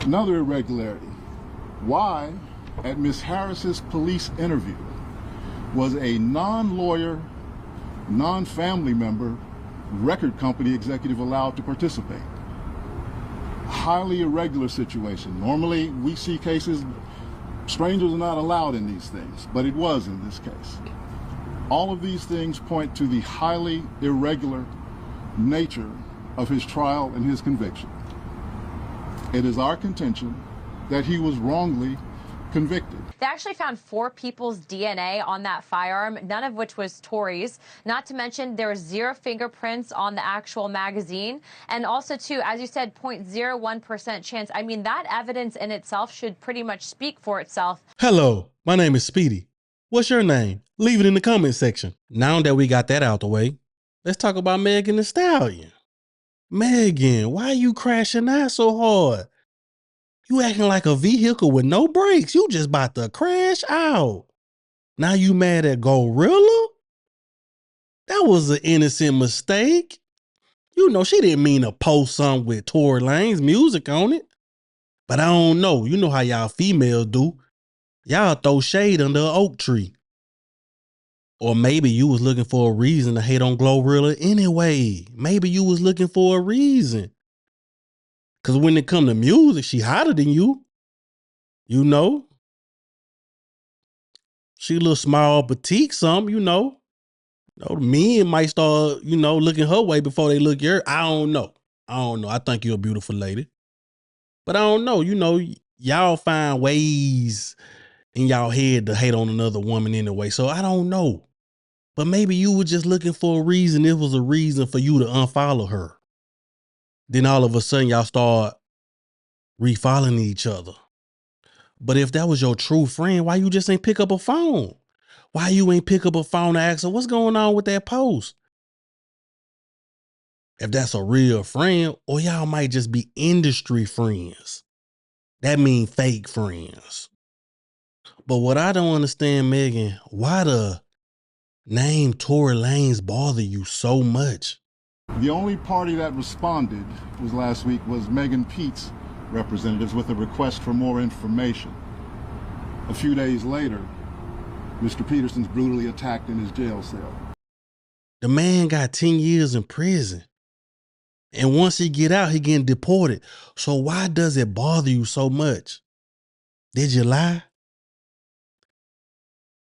Another irregularity. Why, at Ms. Harris's police interview, was a non-lawyer, non-family member record company executive allowed to participate? Highly irregular situation. Normally, we see cases, strangers are not allowed in these things, but it was in this case. All of these things point to the highly irregular nature of his trial and his conviction. It is our contention that he was wrongly convicted. They actually found 4 people's DNA on that firearm, none of which was Tory's. Not to mention there were 0 fingerprints on the actual magazine. And also, too, as you said, 0.01% chance. I mean, that evidence in itself should pretty much speak for itself. Hello, my name is Speedy. What's your name? Leave it in the comment section. Now that we got that out the way, let's talk about Megan Thee Stallion. Megan, why you crashing out so hard? You acting like a vehicle with no brakes. You just about to crash out. Now you mad at GloRilla? That was an innocent mistake. You know, she didn't mean to post something with Tory Lanez music on it. But I don't know. You know how y'all females do. Y'all throw shade under an oak tree. Or maybe you was looking for a reason to hate on GloRilla anyway. Maybe you was looking for a reason. Because when it come to music, she hotter than you. You know? She a little small, petite something, you know. The men might start, you know, looking her way before they look your. I don't know. I think you're a beautiful lady. But I don't know. You know, y'all find ways in y'all head to hate on another woman anyway. So I don't know. But maybe you were just looking for a reason. It was a reason for you to unfollow her. Then all of a sudden y'all start refollowing each other. But if that was your true friend, why you just ain't pick up a phone? Why you ain't pick up a phone to ask her what's going on with that post? If that's a real friend, or y'all might just be industry friends. That mean fake friends. But what I don't understand, Megan, why the name Tory Lanez bother you so much? The only party that responded was last week was Megan Pete's representatives with a request for more information. A few days later, Mr. Peterson's brutally attacked in his jail cell. The man got 10 years in prison. And once he get out, he getting deported. So why does it bother you so much? Did you lie?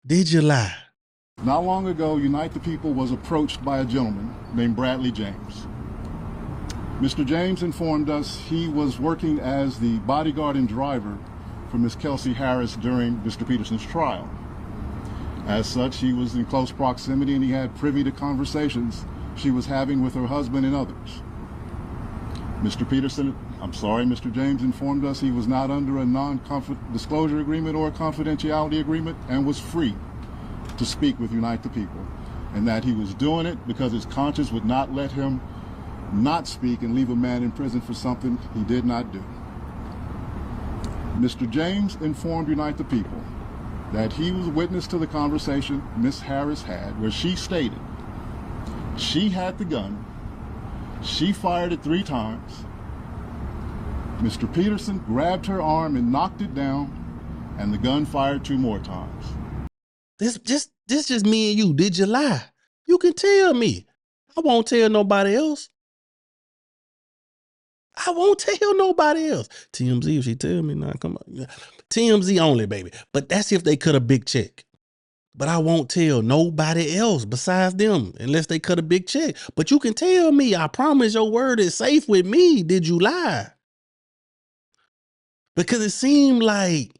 Did you lie? Not long ago, Unite the People was approached by a gentleman named Bradley James. Mr. James informed us he was working as the bodyguard and driver for Ms. Kelsey Harris during Mr. Peterson's trial. As such, he was in close proximity and he had privy to conversations she was having with her husband and others. Mr. James informed us he was not under a non-disclosure agreement or a confidentiality agreement and was free to speak with Unite the People, and that he was doing it because his conscience would not let him not speak and leave a man in prison for something he did not do. Mr. James informed Unite the People that he was witness to the conversation Ms. Harris had where she stated she had the gun, she fired it 3 times, Mr. Peterson grabbed her arm and knocked it down, and the gun fired 2 more times. This just me and you. Did you lie? You can tell me. I won't tell nobody else. I won't tell nobody else. TMZ, if she tell me now, come on. TMZ only, baby. But that's if they cut a big check. But I won't tell nobody else besides them unless they cut a big check. But you can tell me. I promise your word is safe with me. Did you lie? Because it seemed like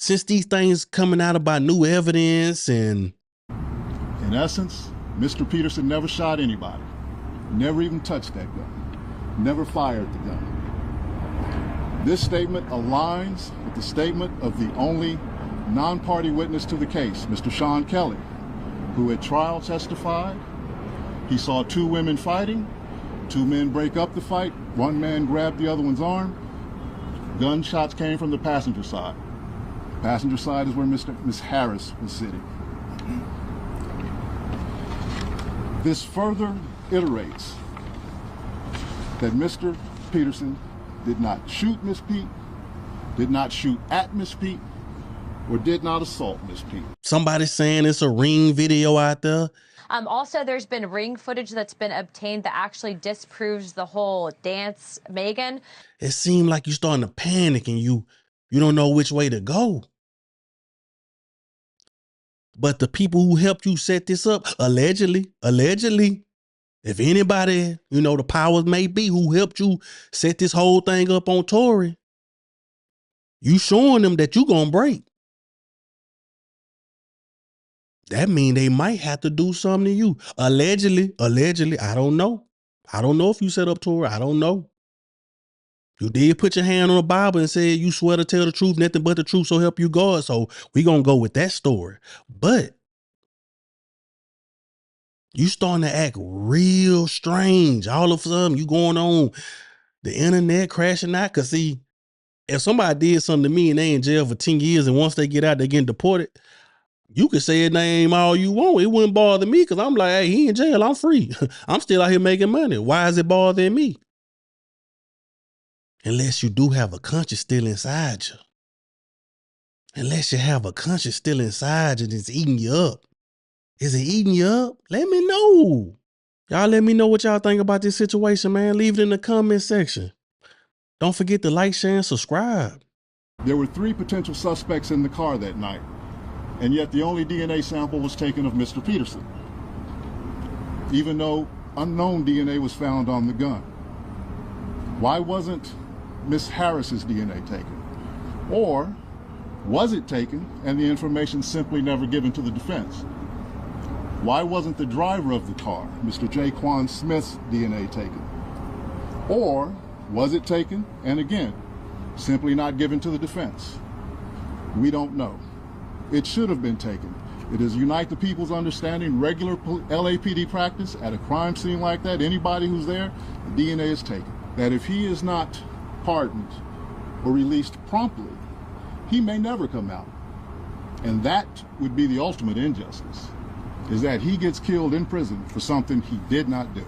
since these things coming out about new evidence and... In essence, Mr. Peterson never shot anybody. Never even touched that gun. Never fired the gun. This statement aligns with the statement of the only non-party witness to the case, Mr. Sean Kelly, who at trial testified he saw 2 women fighting, 2 men break up the fight, 1 man grabbed the other one's arm. Gunshots came from the passenger side. The passenger side is where Ms. Harris was sitting. This further iterates that Mr. Peterson did not shoot Miss Pete, did not shoot at Miss Pete, or did not assault Miss Pete. Somebody's saying it's a ring video out there. Also, there's been ring footage that's been obtained that actually disproves the whole dance, Megan. It seemed like you're starting to panic and you don't know which way to go. But the people who helped you set this up, allegedly, if anybody, the powers may be who helped you set this whole thing up on Tory, you showing them that you gonna break. That mean they might have to do something to you. Allegedly, I don't know. I don't know if you set up Tory. I don't know. You did put your hand on the Bible and said you swear to tell the truth, nothing but the truth, so help you God. So we gonna go with that story. But you starting to act real strange. All of a sudden you going on the internet crashing out. Cause see, if somebody did something to me and they in jail for 10 years and once they get out, they getting deported, you could say his name all you want. It wouldn't bother me because I'm like, hey, he in jail. I'm free. I'm still out here making money. Why is it bothering me? Unless you do have a conscience still inside you. Unless you have a conscience still inside you that's eating you up. Is it eating you up? Let me know. Y'all let me know what y'all think about this situation, man. Leave it in the comment section. Don't forget to like, share, and subscribe. There were 3 potential suspects in the car that night, and yet the only DNA sample was taken of Mr. Peterson, even though unknown DNA was found on the gun. Why wasn't Miss Harris's DNA taken? Or was it taken and the information simply never given to the defense? Why wasn't the driver of the car, Mr. Jaquan Smith's DNA taken? Or was it taken and again, simply not given to the defense? We don't know. It should have been taken. It is Unite the People's understanding, regular LAPD practice at a crime scene like that, anybody who's there, the DNA is taken. That if he is not pardoned or released promptly, he may never come out. And that would be the ultimate injustice, is that he gets killed in prison for something he did not do.